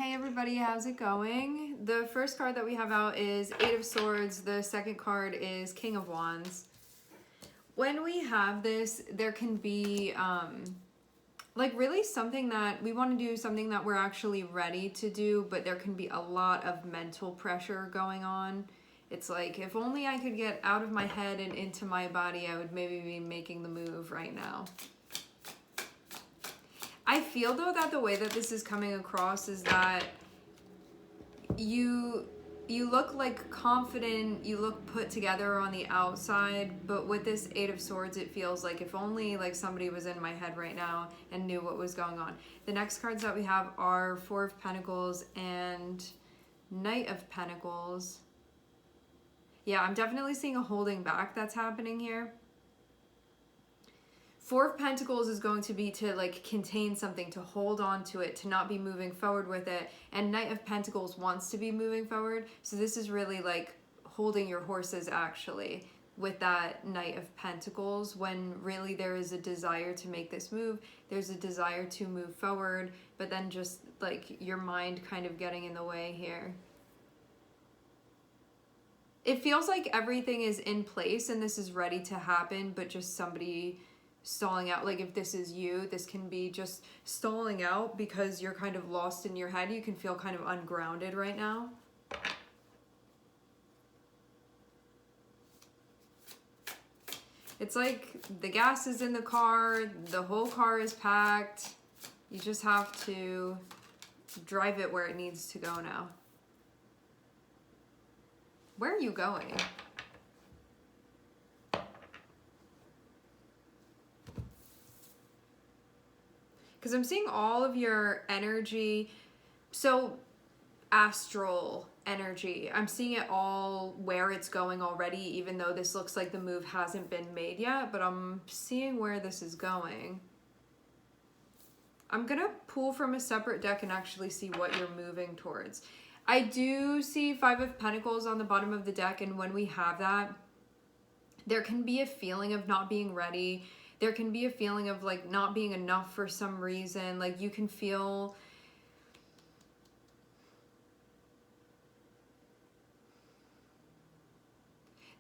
Hey everybody, how's it going? The first card that we have out is Eight of Swords. The second card is King of Wands. When we have this, there can be like really something that we want to do, something that we're actually ready to do, but there can be a lot of mental pressure going on. It's like, if only I could get out of my head and into my body, I would maybe be making the move right now. I feel though that the way that this is coming across is that you look like confident, you look put together on the outside, but with this Eight of Swords, it feels like if only like somebody was in my head right now and knew what was going on. The next cards that we have are Four of Pentacles and Knight of Pentacles. Yeah, I'm definitely seeing a holding back that's happening here. Four of Pentacles is going to be to like contain something, to hold on to it, to not be moving forward with it. And Knight of Pentacles wants to be moving forward. So this is really like holding your horses actually with that Knight of Pentacles, when really there is a desire to make this move. There's a desire to move forward, but then just like your mind kind of getting in the way here. It feels like everything is in place and this is ready to happen, but just somebody stalling out. Like if this is you, this can be just stalling out because you're kind of lost in your head. You can feel kind of ungrounded right now. It's like the gas is in the car, the whole car is packed. You just have to drive it where it needs to go now. Where are you going? Because I'm seeing all of your energy, so astral energy. I'm seeing it all where it's going already, even though this looks like the move hasn't been made yet, but I'm seeing where this is going. I'm going to pull from a separate deck and actually see what you're moving towards. I do see Five of Pentacles on the bottom of the deck, and when we have that, there can be a feeling of not being ready. There can be a feeling of like not being enough for some reason. Like you can feel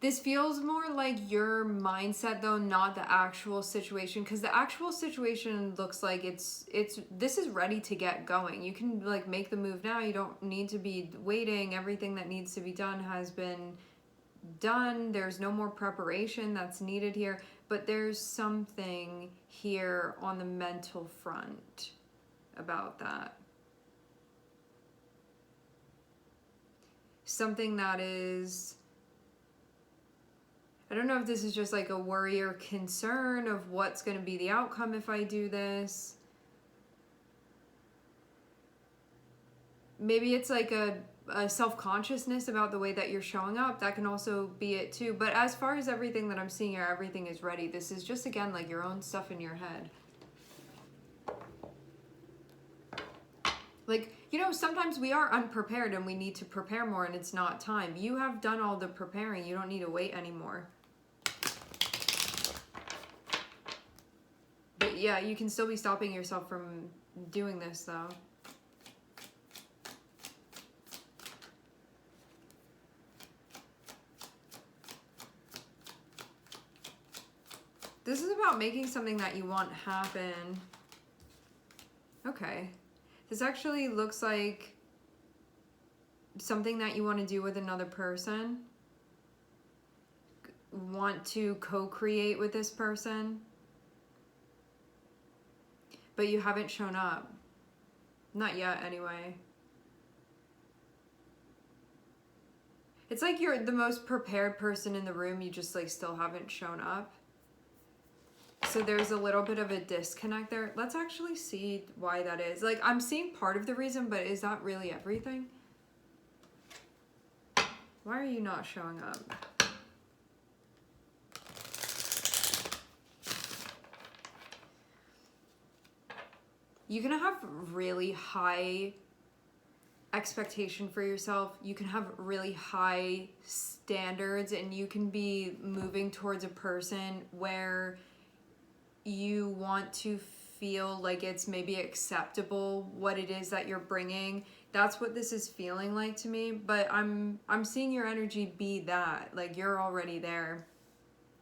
this feels more like your mindset though, not the actual situation, because the actual situation looks like this is ready to get going. You can like make the move now. You don't need to be waiting. Everything that needs to be done has been done. There's no more preparation that's needed here, but there's something here on the mental front about that. Something that is, I don't know if this is just like a worry or concern of what's going to be the outcome if I do this. Maybe it's like a self-consciousness about the way that you're showing up. That can also be it too. But as far as everything that I'm seeing here, everything is ready. This is just, again, like your own stuff in your head. Like, you know, sometimes we are unprepared and we need to prepare more and it's not time. You have done all the preparing. You don't need to wait anymore. But yeah, you can still be stopping yourself from doing this though. This is about making something that you want happen. Okay. This actually looks like something that you want to do with another person. Want to co-create with this person. But you haven't shown up. Not yet, anyway. It's like you're the most prepared person in the room. You just like still haven't shown up. So there's a little bit of a disconnect there. Let's actually see why that is. Like, I'm seeing part of the reason, but is that really everything? Why are you not showing up? You can have really high expectation for yourself. You can have really high standards, and you can be moving towards a person where you want to feel like it's maybe acceptable what it is that you're bringing. That's what this is feeling like to me, but I'm seeing your energy be that. Like, you're already there.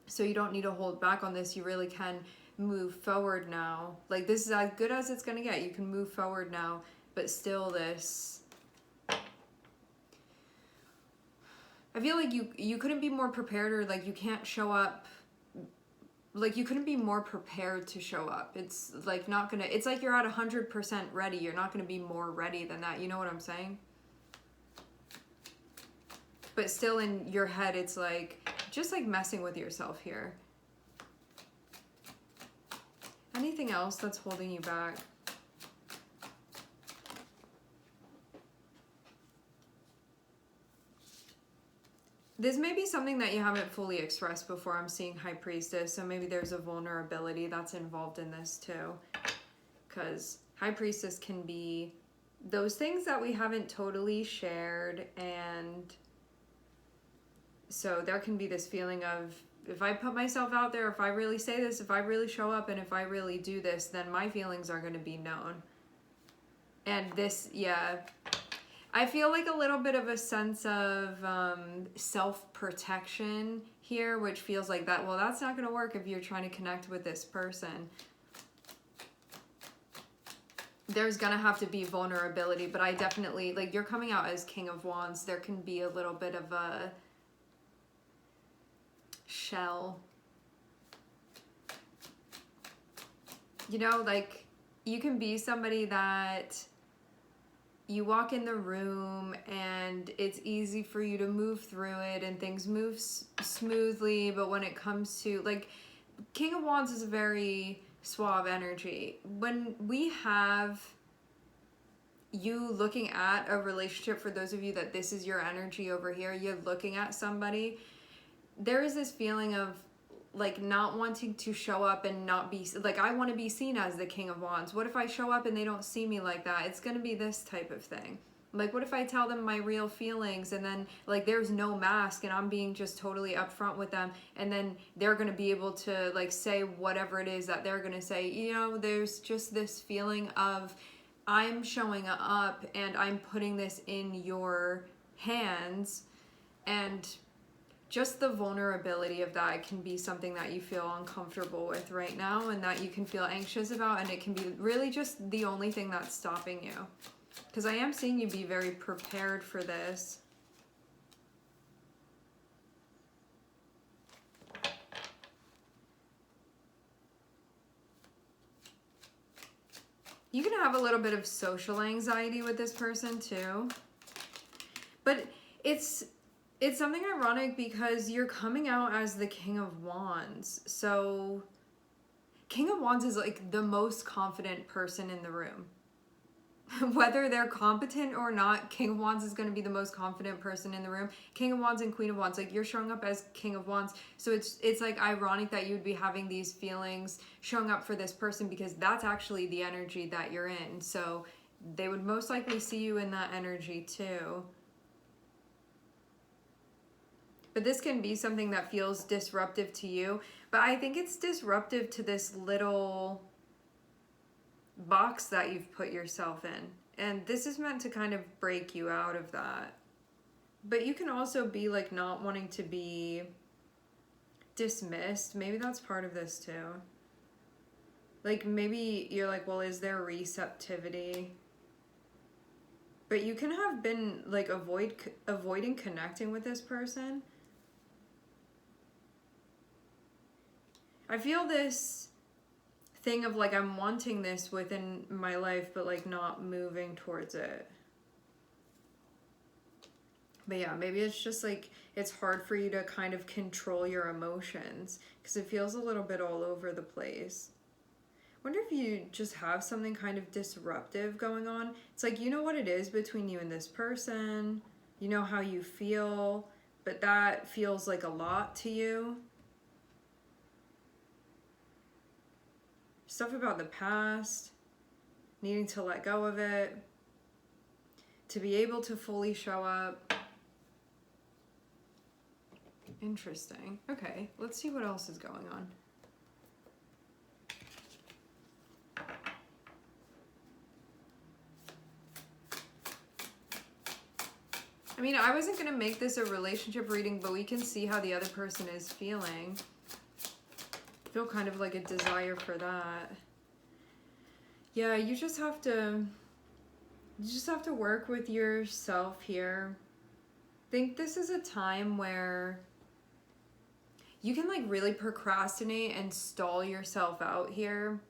So you don't need to hold back on this. You really can move forward now. Like, this is as good as it's going to get. You can move forward now, but still this, I feel like you couldn't be more prepared, or like you can't show up, like you couldn't be more prepared to show up. It's like not gonna, it's like you're at 100% ready. You're not gonna be more ready than that. You know what I'm saying? But still in your head, it's like, just like messing with yourself here. Anything else that's holding you back? This may be something that you haven't fully expressed before. I'm seeing High Priestess, so maybe there's a vulnerability that's involved in this too. Because High Priestess can be those things that we haven't totally shared, and so there can be this feeling of, if I put myself out there, if I really say this, if I really show up, and if I really do this, then my feelings are going to be known. And this, yeah, I feel like a little bit of a sense of self-protection here, which feels like that, well, that's not going to work if you're trying to connect with this person. There's going to have to be vulnerability, but I definitely, like, you're coming out as King of Wands. There can be a little bit of a shell. You know, like, you can be somebody that you walk in the room and it's easy for you to move through it and things move smoothly, but when it comes to, like, King of Wands is a very suave energy. When we have you looking at a relationship, for those of you that this is your energy over here, you're looking at somebody, there is this feeling of like not wanting to show up and not be, like, I want to be seen as the King of Wands. What if I show up and they don't see me like that? It's going to be this type of thing. Like, what if I tell them my real feelings and then, like, there's no mask and I'm being just totally upfront with them, and then they're going to be able to, like, say whatever it is that they're going to say. You know, there's just this feeling of, I'm showing up and I'm putting this in your hands, and just the vulnerability of that can be something that you feel uncomfortable with right now, and that you can feel anxious about, and it can be really just the only thing that's stopping you. Because I am seeing you be very prepared for this. You can have a little bit of social anxiety with this person too. But it's something ironic because you're coming out as the King of Wands. So King of Wands is like the most confident person in the room. Whether they're competent or not, King of Wands is going to be the most confident person in the room. King of Wands and Queen of Wands, like, you're showing up as King of Wands. So it's like ironic that you would be having these feelings showing up for this person, because that's actually the energy that you're in. So they would most likely see you in that energy too. But this can be something that feels disruptive to you. But I think it's disruptive to this little box that you've put yourself in. And this is meant to kind of break you out of that. But you can also be like not wanting to be dismissed. Maybe that's part of this too. Like, maybe you're like, well, is there receptivity? But you can have been like avoiding connecting with this person. I feel this thing of like, I'm wanting this within my life, but like not moving towards it. But yeah, maybe it's just like, it's hard for you to kind of control your emotions because it feels a little bit all over the place. Wonder if you just have something kind of disruptive going on. It's like, you know what it is between you and this person, you know how you feel, but that feels like a lot to you. Stuff about the past, needing to let go of it, to be able to fully show up. Interesting. Okay, let's see what else is going on. I mean, I wasn't going to make this a relationship reading, but we can see how the other person is feeling. I feel kind of like a desire for that. Yeah, you just have to work with yourself here. I think this is a time where you can like really procrastinate and stall yourself out here.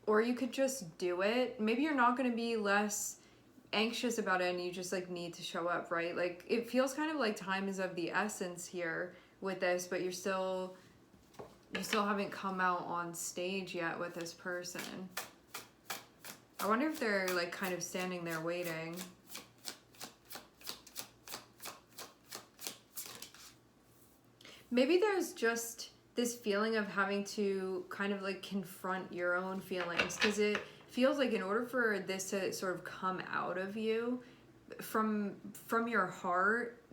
Or you could just do it. Maybe you're not going to be less anxious about it and you just like need to show up, right? Like it feels kind of like time is of the essence here with this, but you still haven't come out on stage yet with this person. I wonder if they're like kind of standing there waiting. Maybe there's just this feeling of having to kind of like confront your own feelings, because it feels like in order for this to sort of come out of you from your heart,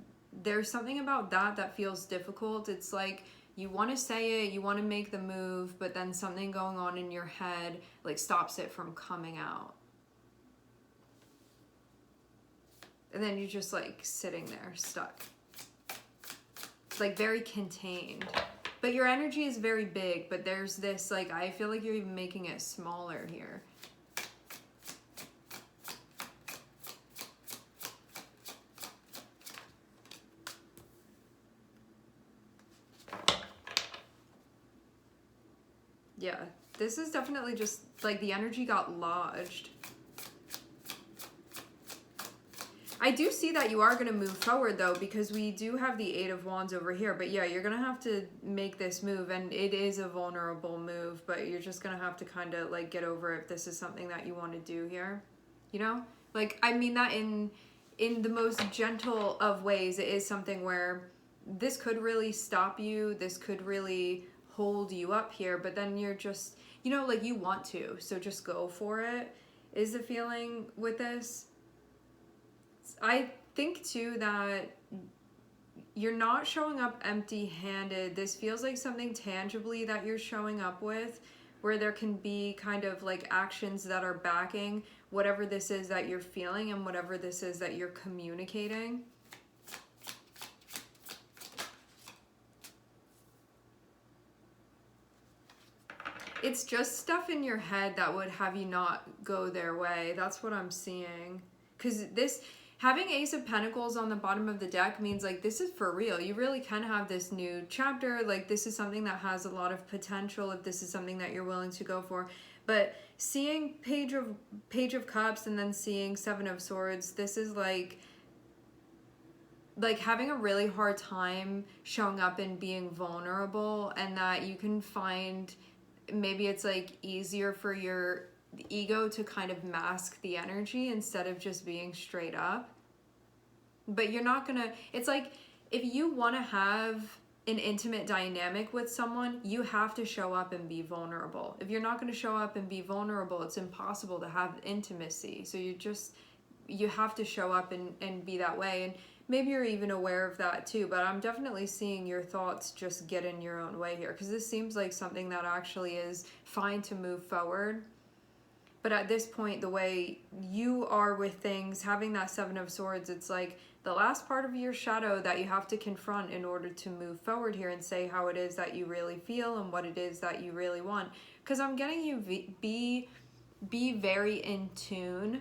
there's something about that feels difficult. It's like you want to say it, you want to make the move, but then something going on in your head like stops it from coming out. And then you're just like sitting there stuck. Like very contained. But your energy is very big, but there's this like, I feel like you're even making it smaller here. Yeah, this is definitely just like the energy got lodged. I do see that you are going to move forward though, because we do have the Eight of Wands over here. But yeah, you're going to have to make this move, and it is a vulnerable move, but you're just going to have to kind of like get over if this is something that you want to do here. You know? Like, I mean that in the most gentle of ways. It is something where this could really stop you. This could really hold you up here, but then you're just, you know, like you want to. So just go for it is the feeling with this. I think too that you're not showing up empty-handed. This feels like something tangibly that you're showing up with, where there can be kind of like actions that are backing whatever this is that you're feeling and whatever this is that you're communicating. It's just stuff in your head that would have you not go their way. That's what I'm seeing. Because this... having Ace of Pentacles on the bottom of the deck means like this is for real. You really can have this new chapter. Like this is something that has a lot of potential if this is something that you're willing to go for. But seeing Page of Cups and then seeing Seven of Swords, this is like having a really hard time showing up and being vulnerable, and that you can find maybe it's like easier for your ego to kind of mask the energy instead of just being straight up. But you're not gonna, it's like if you want to have an intimate dynamic with someone, you have to show up and be vulnerable. If you're not going to show up and be vulnerable, it's impossible to have intimacy. So you have to show up and be that way. And maybe you're even aware of that too, but I'm definitely seeing your thoughts just get in your own way here, because this seems like something that actually is fine to move forward. But at this point, the way you are with things, having that Seven of Swords, it's like the last part of your shadow that you have to confront in order to move forward here and say how it is that you really feel and what it is that you really want. Because I'm getting you be very in tune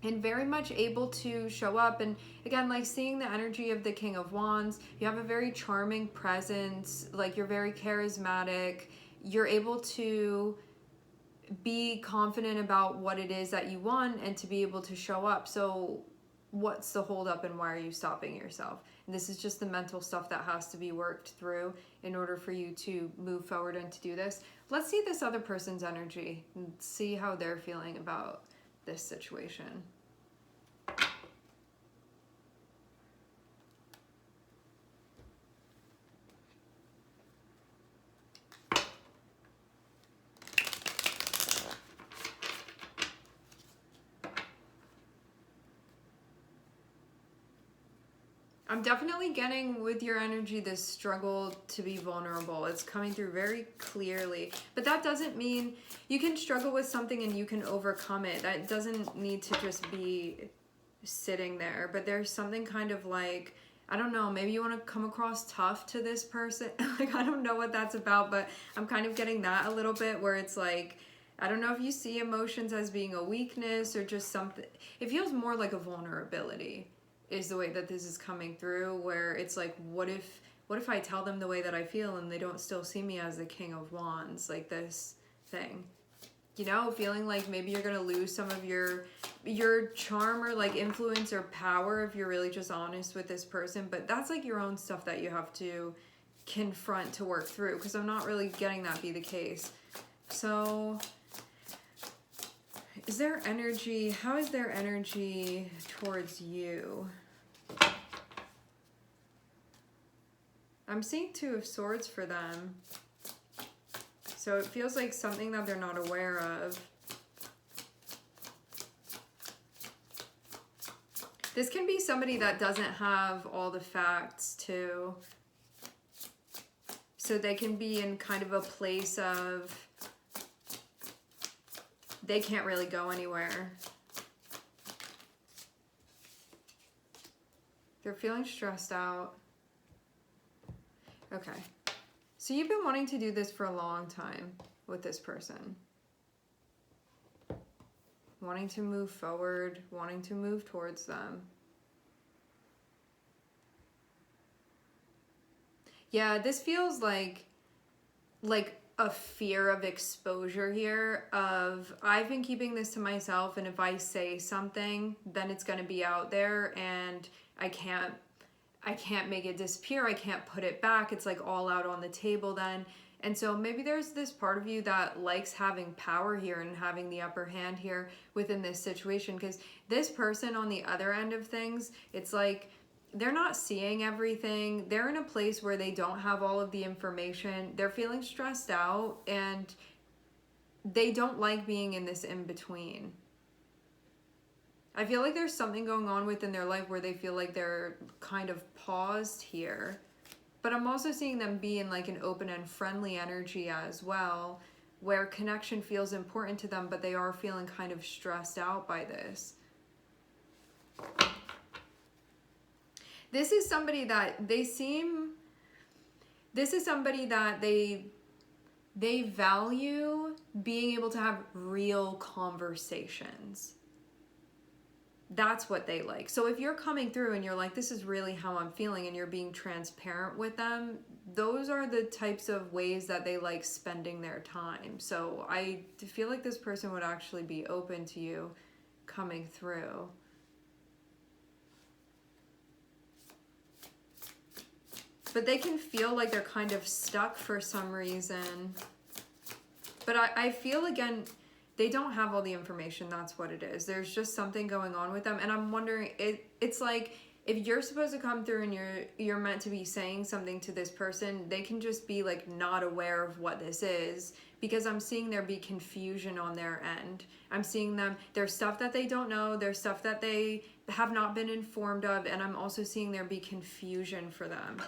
and very much able to show up. And again, like seeing the energy of the King of Wands, you have a very charming presence, like you're very charismatic, you're able to be confident about what it is that you want and to be able to show up. So what's the holdup and why are you stopping yourself? And this is just the mental stuff that has to be worked through in order for you to move forward and to do this. Let's see this other person's energy and see how they're feeling about this situation. I'm definitely getting with your energy this struggle to be vulnerable. It's coming through very clearly. But that doesn't mean you can struggle with something and you can overcome it. That doesn't need to just be sitting there, but there's something kind of like, I don't know, maybe you want to come across tough to this person. Like, I don't know what that's about, but I'm kind of getting that a little bit, where it's like, I don't know if you see emotions as being a weakness or just something. It feels more like a vulnerability is the way that this is coming through, where it's like, what if I tell them the way that I feel and they don't still see me as the King of Wands, like this thing. You know, feeling like maybe you're gonna lose some of your charm or like influence or power if you're really just honest with this person. But that's like your own stuff that you have to confront to work through, because I'm not really getting that be the case. So is there energy? How is their energy towards you? I'm seeing Two of Swords for them. So it feels like something that they're not aware of. This can be somebody that doesn't have all the facts too. So they can be in kind of a place of they can't really go anywhere. They're feeling stressed out. Okay. So you've been wanting to do this for a long time with this person. Wanting to move forward, wanting to move towards them. Yeah, this feels like a fear of exposure here, of I've been keeping this to myself, and if I say something, then it's going to be out there and I can't make it disappear. I can't put it back. It's like all out on the table then. And so maybe there's this part of you that likes having power here and having the upper hand here within this situation, because this person on the other end of things, it's like they're not seeing everything. They're in a place where they don't have all of the information. They're feeling stressed out and they don't like being in this in-between. I feel like there's something going on within their life where they feel like they're kind of paused here. But I'm also seeing them be in like an open and friendly energy as well, where connection feels important to them, but they are feeling kind of stressed out by this. This is somebody that they value being able to have real conversations. That's what they like. So if you're coming through and you're like, this is really how I'm feeling, and you're being transparent with them, those are the types of ways that they like spending their time. So I feel like this person would actually be open to you coming through. But they can feel like they're kind of stuck for some reason. But I feel, again, they don't have all the information. That's what it is. There's just something going on with them. And I'm wondering, it's like, if you're supposed to come through and you're meant to be saying something to this person, they can just be like not aware of what this is, because I'm seeing there be confusion on their end. I'm seeing there's stuff that they don't know, there's stuff that they have not been informed of, and I'm also seeing there be confusion for them.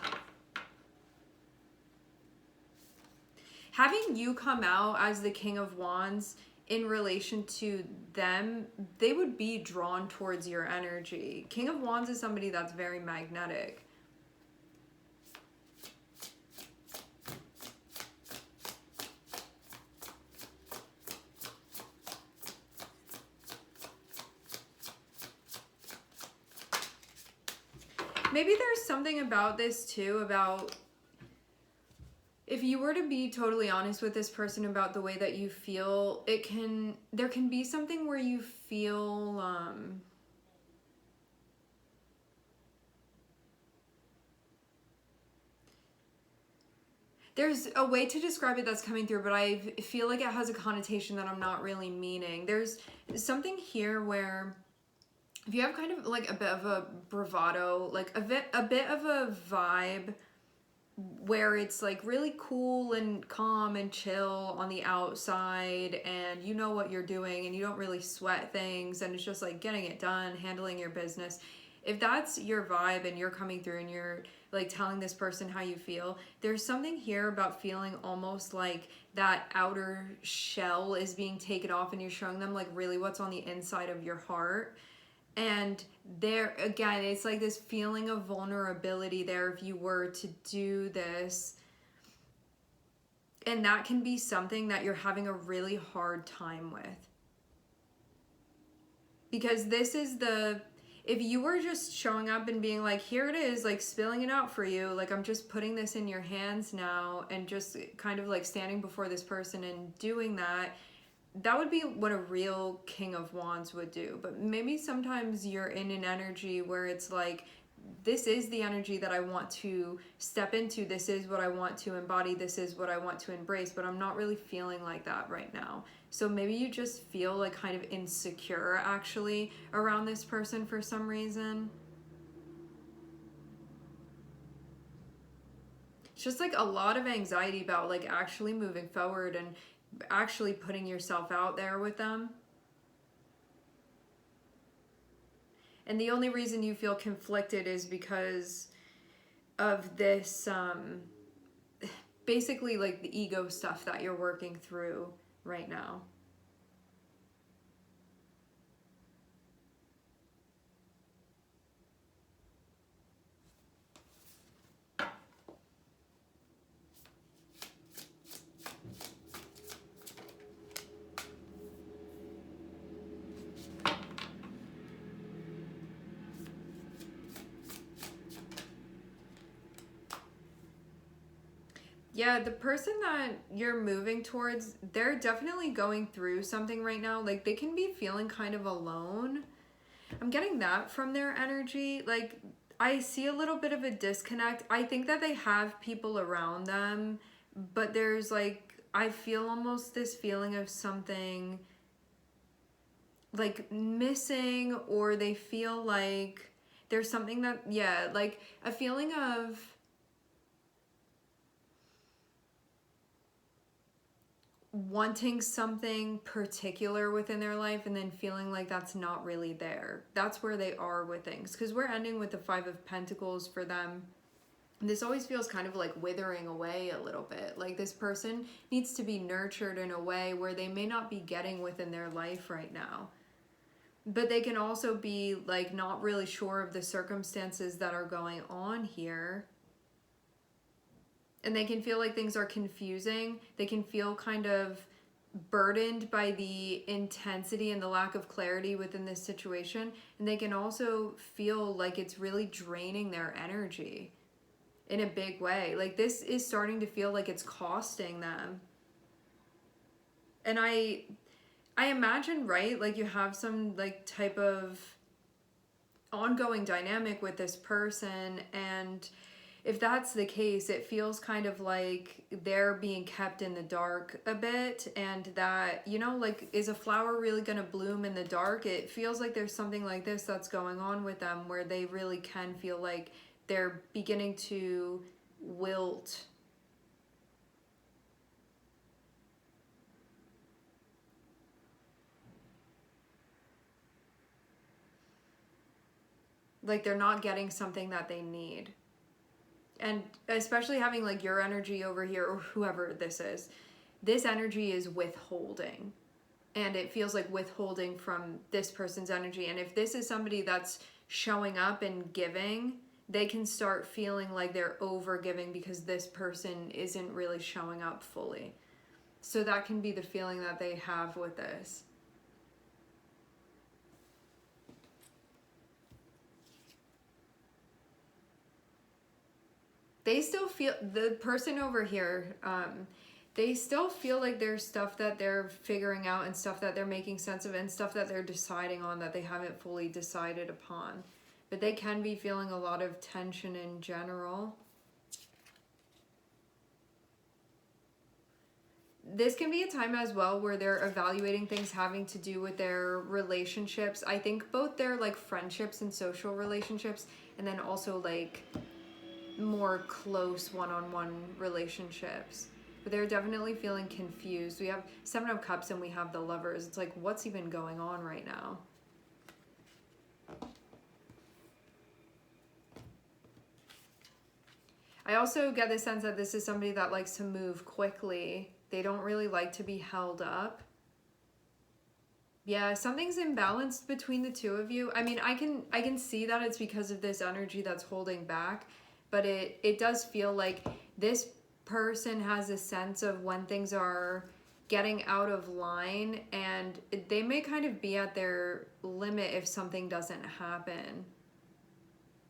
Having you come out as the King of Wands in relation to them, they would be drawn towards your energy. King of Wands is somebody that's very magnetic. Maybe there's something about this too, about if you were to be totally honest with this person about the way that you feel, there can be something where you feel there's a way to describe it that's coming through, but I feel like it has a connotation that I'm not really meaning. There's something here where if you have kind of like a bit of a bravado, like a bit of a vibe where it's like really cool and calm and chill on the outside, and you know what you're doing and you don't really sweat things, and it's just like getting it done, handling your business. If that's your vibe and you're coming through and you're like telling this person how you feel, there's something here about feeling almost like that outer shell is being taken off and you're showing them like really what's on the inside of your heart. And there again, it's like this feeling of vulnerability there if you were to do this. And that can be something that you're having a really hard time with. Because this is if you were just showing up and being like, here it is, like spilling it out for you, like I'm just putting this in your hands now, and just kind of like standing before this person and doing that, that would be what a real King of Wands would do. But maybe sometimes you're in an energy where it's like, this is the energy that I want to step into. This is what I want to embody. This is what I want to embrace, but I'm not really feeling like that right now. So maybe you just feel like kind of insecure actually around this person for some reason. It's just like a lot of anxiety about like actually moving forward and actually putting yourself out there with them. And the only reason you feel conflicted is because of this, basically like the ego stuff that you're working through right now. Yeah, the person that you're moving towards, they're definitely going through something right now. Like they can be feeling kind of alone. I'm getting that from their energy. Like I see a little bit of a disconnect. I think that they have people around them, but there's like, I feel almost this feeling of something like missing, or they feel like there's something that, yeah, like a feeling of wanting something particular within their life and then feeling like that's not really there. That's where they are with things. Because we're ending with the Five of Pentacles for them. This always feels kind of like withering away a little bit. Like this person needs to be nurtured in a way where they may not be getting within their life right now. But they can also be like not really sure of the circumstances that are going on here. And they can feel like things are confusing. They can feel kind of burdened by the intensity and the lack of clarity within this situation. And they can also feel like it's really draining their energy in a big way. Like this is starting to feel like it's costing them. And I imagine, right, like you have some like type of ongoing dynamic with this person, and if that's the case, it feels kind of like they're being kept in the dark a bit, and that, you know, like, is a flower really going to bloom in the dark? It feels like there's something like this that's going on with them where they really can feel like they're beginning to wilt. Like they're not getting something that they need. And especially having like your energy over here, or whoever this energy is withholding. And it feels like withholding from this person's energy. And if this is somebody that's showing up and giving, they can start feeling like they're over giving because this person isn't really showing up fully. So that can be the feeling that they have with this. They still feel, the person over here, they still feel like there's stuff that they're figuring out and stuff that they're making sense of and stuff that they're deciding on that they haven't fully decided upon. But they can be feeling a lot of tension in general. This can be a time as well where they're evaluating things having to do with their relationships. I think both their like friendships and social relationships, and then also like more close one-on-one relationships. But they're definitely feeling confused. We have Seven of Cups and we have the Lovers. It's like, what's even going on right now? I also get the sense that this is somebody that likes to move quickly. They don't really like to be held up. Yeah, something's imbalanced between the two of you. I mean, I can see that it's because of this energy that's holding back, but it does feel like this person has a sense of when things are getting out of line, and they may kind of be at their limit if something doesn't happen.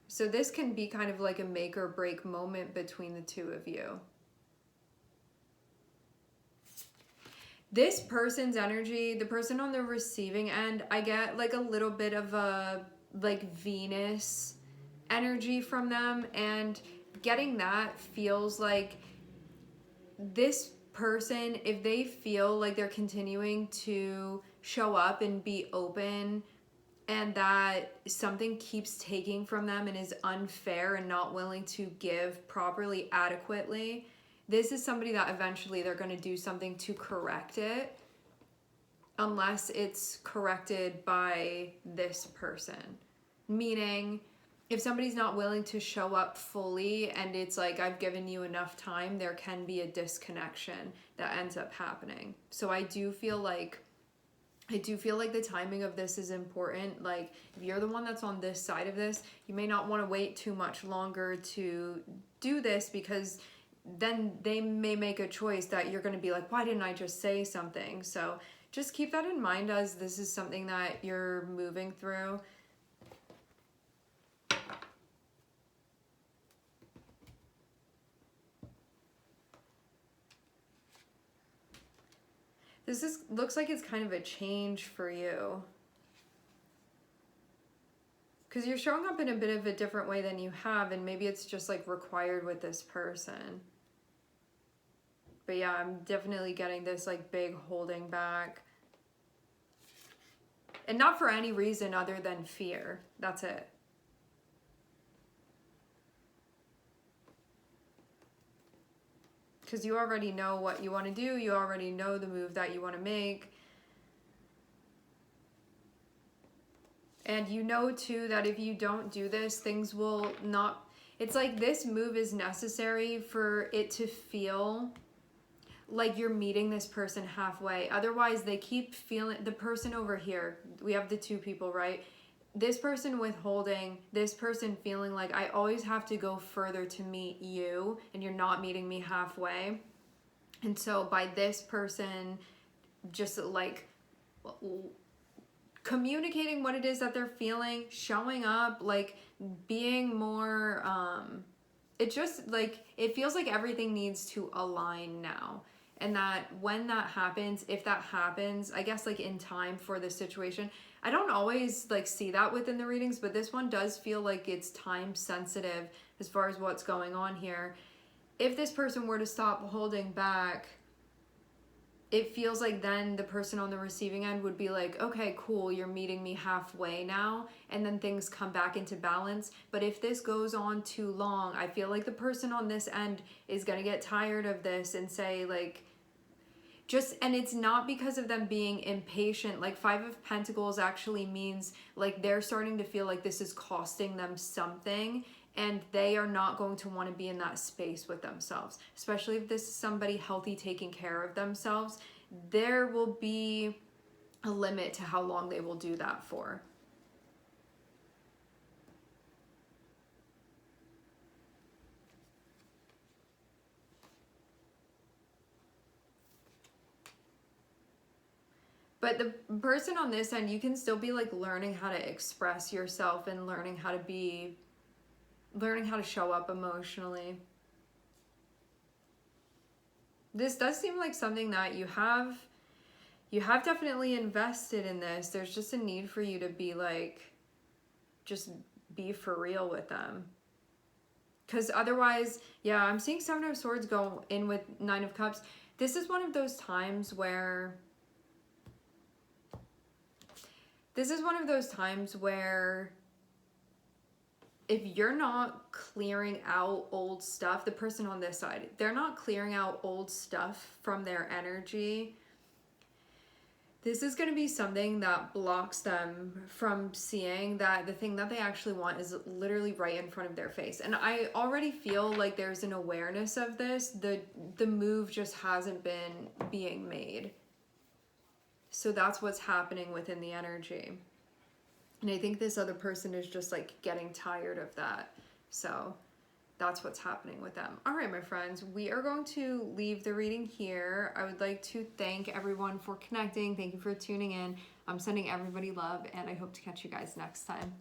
So this can be kind of like a make or break moment between the two of you. This person's energy, the person on the receiving end, I get like a little bit of a like Venus energy from them, and getting that feels like this person, if they feel like they're continuing to show up and be open, and that something keeps taking from them and is unfair and not willing to give properly, adequately, this is somebody that eventually they're going to do something to correct it, unless it's corrected by this person. Meaning, if somebody's not willing to show up fully and it's like, I've given you enough time, there can be a disconnection that ends up happening. So I do feel like the timing of this is important. Like, if you're the one that's on this side of this, you may not want to wait too much longer to do this, because then they may make a choice that you're going to be like, why didn't I just say something? So just keep that in mind as this is something that you're moving through. Looks like it's kind of a change for you. Because you're showing up in a bit of a different way than you have, and maybe it's just like required with this person. But yeah, I'm definitely getting this like big holding back. And not for any reason other than fear. That's it. Because you already know what you want to do. You already know the move that you want to make. And you know too that if you don't do this, things will not... It's like this move is necessary for it to feel like you're meeting this person halfway. Otherwise, they keep feeling... The person over here, we have the two people, right? This person withholding, this person feeling like I always have to go further to meet you and you're not meeting me halfway. And so by this person just like communicating what it is that they're feeling, showing up, like being more, it just like, it feels like everything needs to align now. And that when that happens, if that happens, I guess like in time for the situation, I don't always like see that within the readings, but this one does feel like it's time sensitive as far as what's going on here. If this person were to stop holding back, it feels like then the person on the receiving end would be like, okay, cool, you're meeting me halfway now, and then things come back into balance. But if this goes on too long, I feel like the person on this end is gonna get tired of this and say like, and it's not because of them being impatient. Like 5 of Pentacles actually means like they're starting to feel like this is costing them something, and they are not going to want to be in that space with themselves. Especially if this is somebody healthy taking care of themselves, there will be a limit to how long they will do that for. But the person on this end, you can still be like learning how to express yourself and learning how to show up emotionally. This does seem like something that you have definitely invested in this. There's just a need for you to be like, just be for real with them. Because otherwise, yeah, I'm seeing 7 of Swords go in with 9 of Cups. This is one of those times where if you're not clearing out old stuff, the person on this side, they're not clearing out old stuff from their energy, this is going to be something that blocks them from seeing that the thing that they actually want is literally right in front of their face. And I already feel like there's an awareness of this. The move just hasn't been being made. So that's what's happening within the energy. And I think this other person is just like getting tired of that. So that's what's happening with them. All right, my friends, we are going to leave the reading here. I would like to thank everyone for connecting. Thank you for tuning in. I'm sending everybody love, and I hope to catch you guys next time.